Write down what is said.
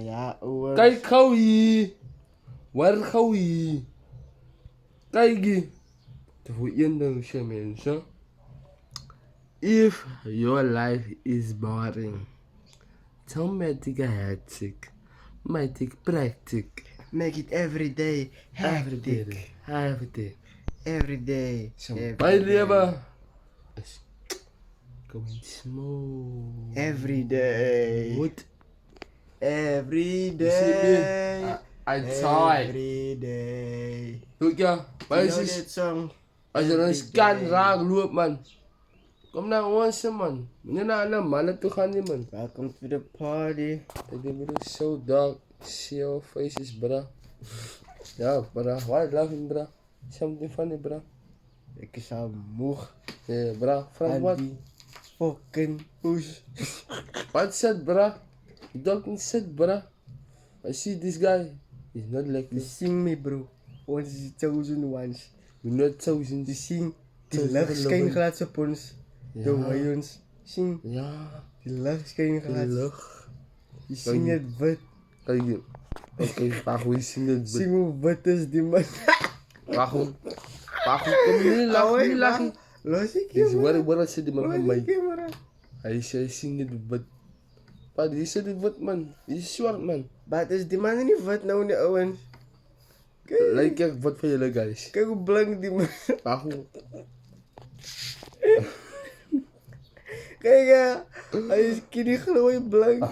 Ja, Owens. Kijk gauw hier. Waar gauw hier. Kijk hier. Voor één ding zeggen mensen. If your life is boring, don't make it hectic. Make it practice. Make it every day. Every day. Hectic. Every day. Every day. Mijn leven is going smooth. Every day. What? Every You see me? day. Outside. Every day. Doe je? Maar You know is that song? als je een Every scan day. raak loopt man. Kom naar ons man. Meneer naar een mannen toe gaan die man. Welcome to the party. Ik ben zo dark. See your faces bra. Ja bra. Waar laughing bra? Something funny bra. Ik is al moe. Yeah bra. From what? Die fucking push. What said bra? Don't said bra. I see this guy. He's not like You this. sing me bro. Ons is chosen ones. You're not chosen. Die sing. Die Chosen lig loving. skyn glad op ons. Ja. Dan hoor jy ons sing. Ja. Die lig skyn glad. Lug. Die sing het wit. Kijk hier. Oké, Pago is in het Sing hoe wit is die man. Pago. Pago, kom niet lachen, niet lachen. Los die Dis camera. waar zit die man Los van die mij? camera. Hij sing het wat. Pa, die is het wat man. Die is zwart man. Wat is die man nie wit nou nie ouens? Lijkt echt wat van jullie guys. Kyk hoe blink die man. Pago. Kyk ja. Hy is kinie glooi blink.